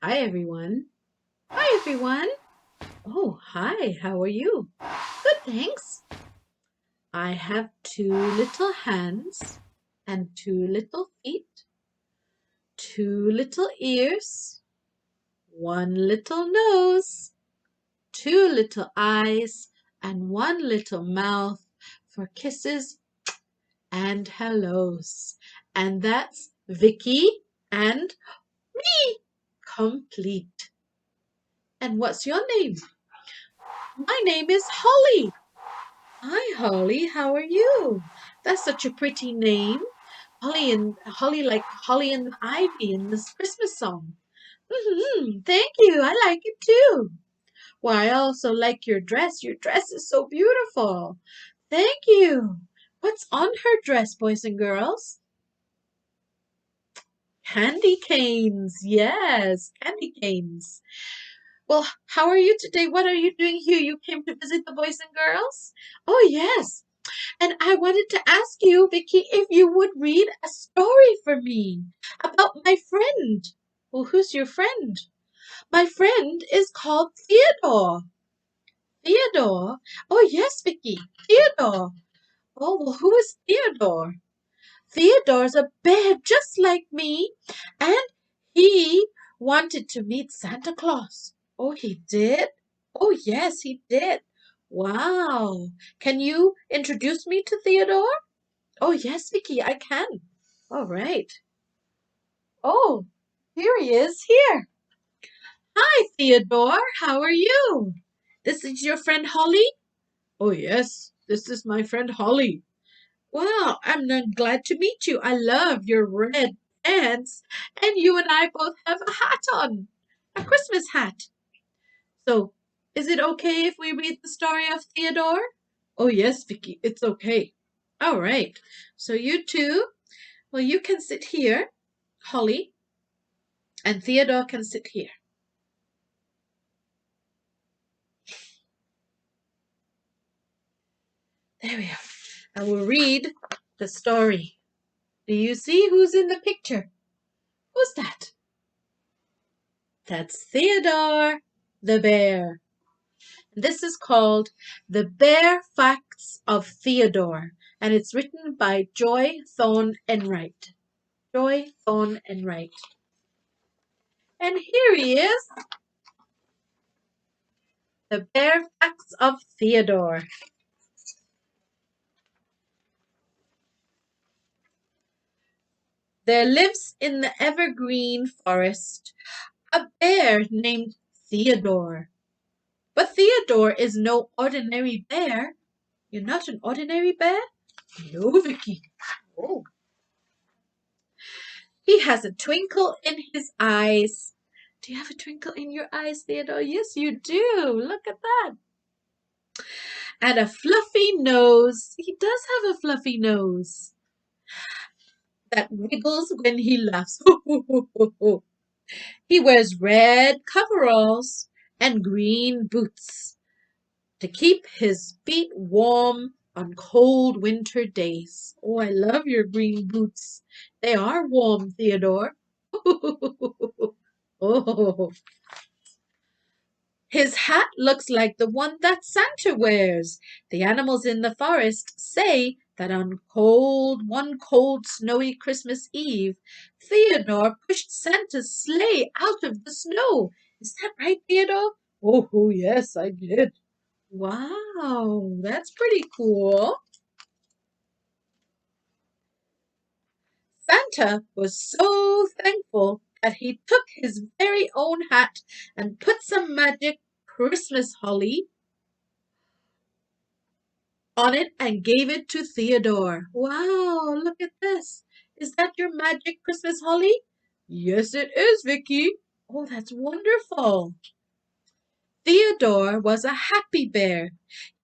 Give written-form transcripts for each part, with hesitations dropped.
Hi, everyone. Hi, everyone. Oh, hi. How are you? Good, thanks. I have two little hands and two little feet, two little ears, one little nose, two little eyes, and one little mouth for kisses and hellos. And that's Vicky and me complete. And what's your name? My name is Holly. Hi, Holly. How are you? That's such a pretty name. Holly like Holly and Ivy in this Christmas song. Thank you. I like it too. Well, I also like your dress. Your dress is so beautiful. Thank you. What's on her dress, boys and girls? Candy canes. Yes, candy canes. Well, how are you today? What are you doing here? You came to visit the boys and girls? Oh, yes. And I wanted to ask you, Vicky, if you would read a story for me about my friend. Well, who's your friend? My friend is called Theodore. Theodore? Oh, yes, Vicky, Theodore. Oh, well, who is Theodore? Theodore's a bear just like me, and he wanted to meet Santa Claus. Oh, he did? Oh, yes, he did. Wow. Can you introduce me to Theodore? Oh, yes, Vicky, I can. All right. Oh, here he is here. Hi, Theodore. How are you? This is your friend Holly? Oh, yes, this is my friend Holly. Well, glad to meet you. I love your red pants, and you and I both have a hat on, a Christmas hat. So, is it okay if we read the story of Theodore? Oh, yes, Vicky, it's okay. All right. So, you two, well, you can sit here, Holly, and Theodore can sit here. There we are. I will read the story. Do you see who's in the picture? Who's that? That's Theodore the Bear. This is called The Bear Facts of Theodore, and it's written by Joy Thorne Enright. Joy Thorne Enright. And here he is, The Bear Facts of Theodore. There lives in the evergreen forest a bear named Theodore. But Theodore is no ordinary bear. You're not an ordinary bear? No, Vicky. Oh. He has a twinkle in his eyes. Do you have a twinkle in your eyes, Theodore? Yes, you do. Look at that. And a fluffy nose. He does have a fluffy nose that wiggles when he laughs. He wears red coveralls and green boots to keep his feet warm on cold winter days. Oh, I love your green boots. They are warm, Theodore. Oh, his hat looks like the one that Santa wears. The animals in the forest say that on one cold, snowy Christmas Eve, Theodore pushed Santa's sleigh out of the snow. Is that right, Theodore? Oh, yes, I did. Wow, that's pretty cool. Santa was so thankful that he took his very own hat and put some magic Christmas holly on it and gave it to Theodore. Wow, look at this. Is that your magic Christmas holly? Yes, it is, Vicky. Oh, that's wonderful. Theodore was a happy bear.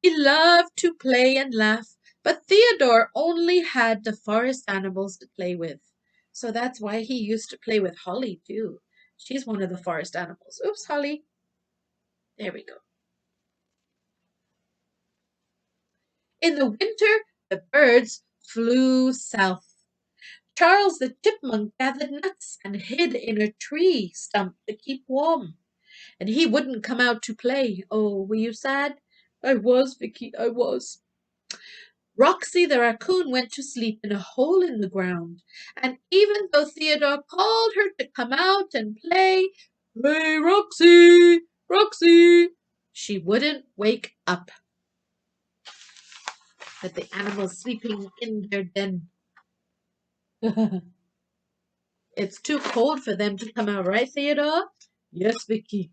He loved to play and laugh, but Theodore only had the forest animals to play with. So that's why he used to play with Holly, too. She's one of the forest animals. Oops, Holly. There we go. In the winter, the birds flew south Charles the Chipmunk gathered nuts and hid in a tree stump to keep warm, and he wouldn't come out to play. Oh, were you sad? I was, Vicky, I was. Roxy the raccoon went to sleep in a hole in the ground, and even though Theodore called her to come out and play, "Hey, Roxy, Roxy," she wouldn't wake up. But the animals sleeping in their den. It's too cold for them to come out, right, Theodore? Yes, Vicky.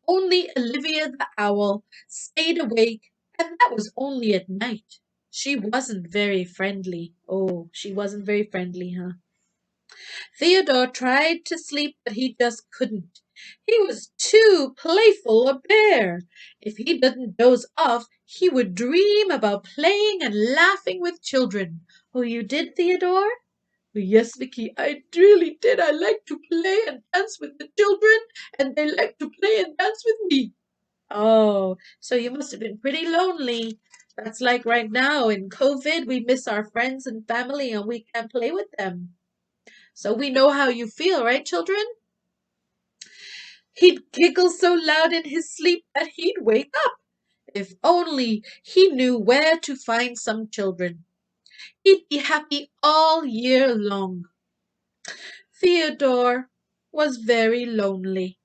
Only Olivia the owl stayed awake, and that was only at night. She wasn't very friendly. Oh, she wasn't very friendly, huh? Theodore tried to sleep, but he just couldn't. He was too playful a bear. If he didn't doze off, he would dream about playing and laughing with children. Oh, you did, Theodore? Yes, Vicky, I really did. I like to play and dance with the children, and they like to play and dance with me. Oh, so you must have been pretty lonely. That's like right now in COVID, we miss our friends and family and we can't play with them. So we know how you feel, right, children? He'd giggle so loud in his sleep that he'd wake up. If only he knew where to find some children. He'd be happy all year long. Theodore was very lonely.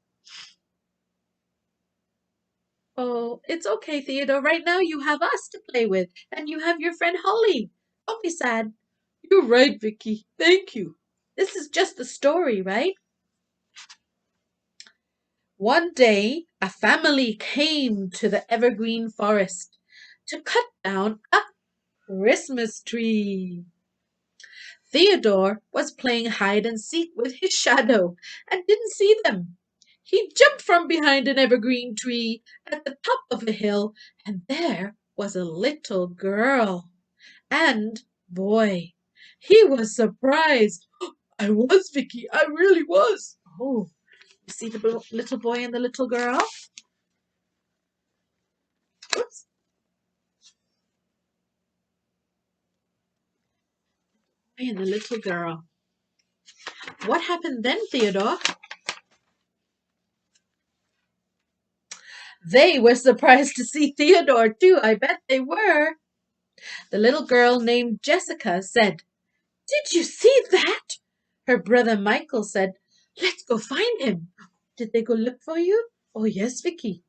Oh, it's okay, Theodore. Right now you have us to play with, and you have your friend Holly. Don't be sad. You're right, Vicky. Thank you. This is just a story, right? One day, a family came to the evergreen forest to cut down a Christmas tree. Theodore was playing hide and seek with his shadow and didn't see them. He jumped from behind an evergreen tree at the top of a hill, and there was a little girl and boy. He was surprised. I was, Vicky. I really was. Oh, you see the little boy and the little girl? Oops. Boy and the little girl. What happened then, Theodore? They were surprised to see Theodore, too. I bet they were. The little girl named Jessica said, "Did you see that?" Her brother Michael said, "Let's go find him." Did they go look for you? Oh, yes, Vicky.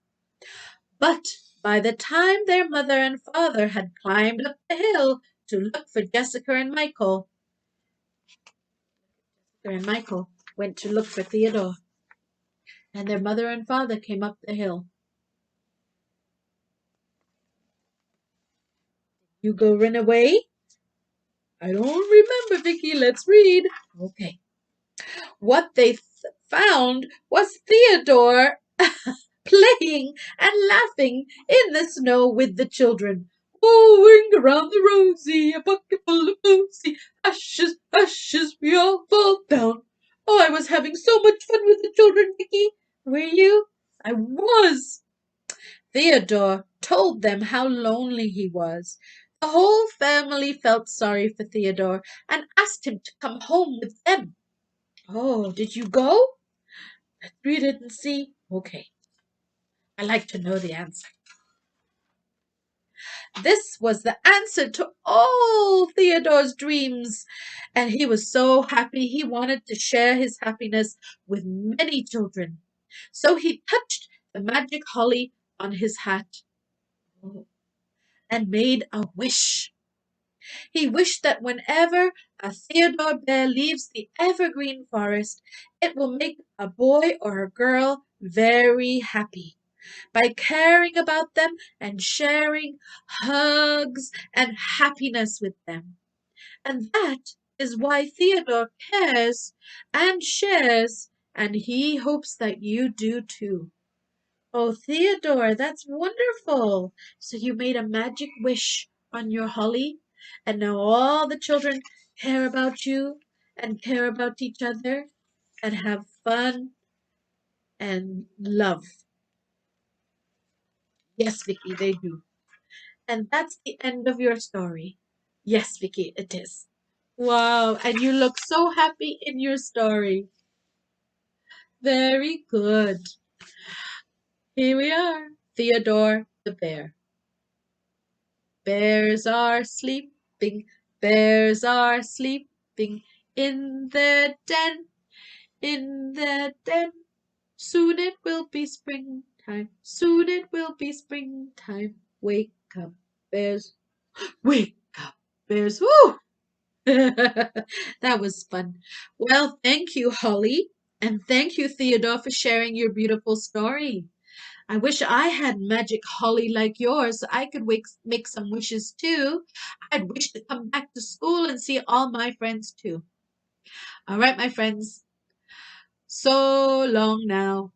But by the time their mother and father had climbed up the hill to look for Jessica and Michael went to look for Theodore, and their mother and father came up the hill. You go run away? I don't remember, Vicky. Let's read. Okay. What they found was Theodore playing and laughing in the snow with the children. Oh, ring around the rosy, a bucket full of posy. Ashes, ashes, we all fall down. Oh, I was having so much fun with the children, Vicky. Were you? I was. Theodore told them how lonely he was. The whole family felt sorry for Theodore and asked him to come home with them. Oh, did you go? Let's read it and see. Okay, I like to know the answer. This was the answer to all Theodore's dreams, and he was so happy he wanted to share his happiness with many children. So he touched the magic holly on his hat and made a wish. He wished that whenever a Theodore bear leaves the evergreen forest, it will make a boy or a girl very happy by caring about them and sharing hugs and happiness with them. And that is why Theodore cares and shares, and he hopes that you do too. Oh, Theodore, that's wonderful. So you made a magic wish on your holly, and now all the children care about you and care about each other and have fun and love. Yes, Vicky, they do. And that's the end of your story. Yes, Vicky, it is. Wow, and you look so happy in your story. Very good. Here we are. Theodore the Bear. Bears are sleeping, bears are sleeping in their den, in their den. Soon it will be springtime, soon it will be springtime. Wake up, bears, wake up, bears. Woo! That was fun. Well, thank you, Holly, and thank you, Theodore, for sharing your beautiful story. I wish I had magic holly like yours so I could make some wishes too. I'd wish to come back to school and see all my friends too. All right, my friends. So long now.